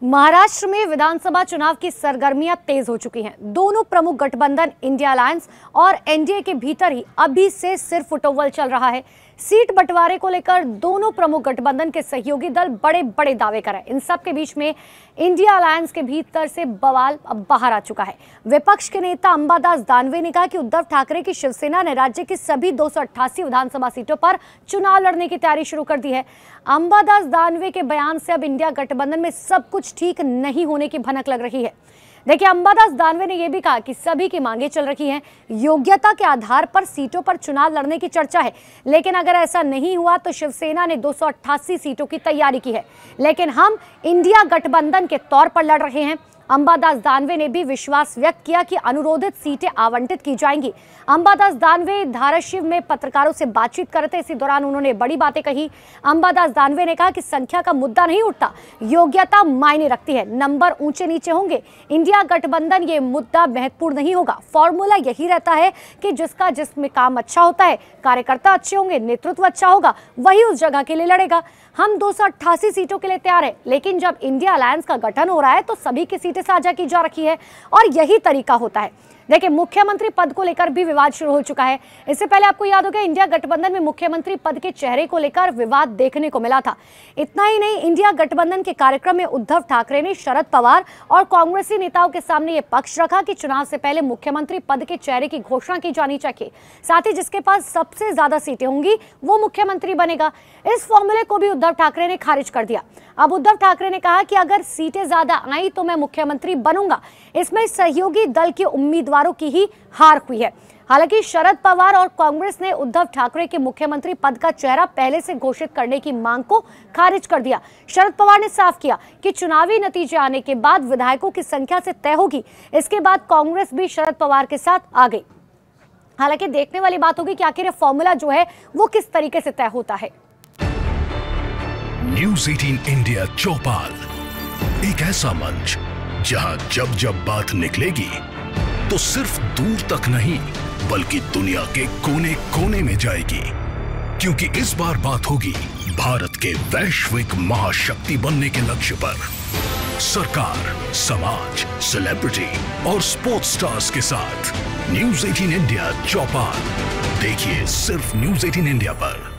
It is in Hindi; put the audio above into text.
महाराष्ट्र में विधानसभा चुनाव की सरगर्मियां तेज हो चुकी हैं। दोनों प्रमुख गठबंधन इंडिया अलायंस और एनडीए के भीतर ही अभी से सिर्फ फुटबॉल चल रहा है। सीट बंटवारे को लेकर दोनों प्रमुख गठबंधन के सहयोगी दल बड़े बड़े दावे कर रहे हैं। इन सब के बीच में इंडिया अलायंस के भीतर से बवाल अब बाहर आ चुका है। विपक्ष के नेता अंबादास दानवे ने कहा कि उद्धव ठाकरे की शिवसेना ने राज्य की सभी 288 विधानसभा सीटों पर चुनाव लड़ने की तैयारी शुरू कर दी है। अंबादास दानवे के बयान से अब इंडिया गठबंधन में सब कुछ ठीक नहीं होने की भनक लग रही है। देखिए, अंबादास दानवे ने यह भी कहा कि सभी की मांगे चल रही हैं, योग्यता के आधार पर सीटों पर चुनाव लड़ने की चर्चा है, लेकिन अगर ऐसा नहीं हुआ तो शिवसेना ने 288 सीटों की तैयारी की है, लेकिन हम इंडिया गठबंधन के तौर पर लड़ रहे हैं। अंबादास दानवे ने भी विश्वास व्यक्त किया कि अनुरोधित सीटें आवंटित की जाएंगी। अंबादास दानवे धाराशिव में पत्रकारों से बातचीत कर रहे थे। इसी दौरान उन्होंने बड़ी बातें कही। अंबादास दानवे ने कहा कि संख्या का मुद्दा नहीं उठता, योग्यता मायने रखती है। नंबर ऊंचे नीचे होंगे, इंडिया गठबंधन ये मुद्दा महत्वपूर्ण नहीं होगा। फॉर्मूला यही रहता है कि जिसका जिसमें काम अच्छा होता है, कार्यकर्ता अच्छे होंगे, नेतृत्व अच्छा होगा, वही उस जगह के लिए लड़ेगा। हम 288 सीटों के लिए तैयार है, लेकिन जब इंडिया अलायंस का गठन हो रहा है तो सभी की सीटें साझा की जा रखी है और यही तरीका होता है। देखिए, मुख्यमंत्री पद को लेकर भी विवाद शुरू हो चुका है। इससे पहले आपको याद होगा, इंडिया गठबंधन में मुख्यमंत्री पद के चेहरे को लेकर विवाद देखने को मिला था। इतना ही नहीं, इंडिया गठबंधन के कार्यक्रम में उद्धव ठाकरे ने शरद पवार और कांग्रेसी नेताओं के सामने यह पक्ष रखा कि चुनाव से पहले मुख्यमंत्री पद के चेहरे की घोषणा की जानी चाहिए, साथ ही जिसके पास सबसे ज्यादा सीटें होंगी वो मुख्यमंत्री बनेगा। इस फॉर्मूले को भी उद्धव ठाकरे ने खारिज कर दिया। अब उद्धव ठाकरे ने कहा कि अगर सीटें ज्यादा आई तो मैं मुख्यमंत्री बनूंगा। इसमें सहयोगी दल के उम्मीदवारों की ही हार हुई है। हालांकि शरद पवार और कांग्रेस ने उद्धव ठाकरे के मुख्यमंत्री पद का चेहरा पहले से घोषित करने की मांग को खारिज कर दिया। शरद पवार ने साफ किया कि चुनावी नतीजे आने के बाद विधायकों की संख्या से तय होगी। इसके बाद कांग्रेस भी शरद पवार के साथ आ गई। हालांकि देखने वाली बात होगी कि आखिर फॉर्मूला जो है वो किस तरीके से तय होता है। न्यूज़ 18 इंडिया चौपाल, एक ऐसा मंच जहां जब जब बात निकलेगी तो सिर्फ दूर तक नहीं बल्कि दुनिया के कोने कोने में जाएगी, क्योंकि इस बार बात होगी भारत के वैश्विक महाशक्ति बनने के लक्ष्य पर। सरकार, समाज, सेलिब्रिटी और स्पोर्ट्स स्टार्स के साथ न्यूज़ 18 इंडिया चौपाल देखिए सिर्फ न्यूज़ 18 इंडिया पर।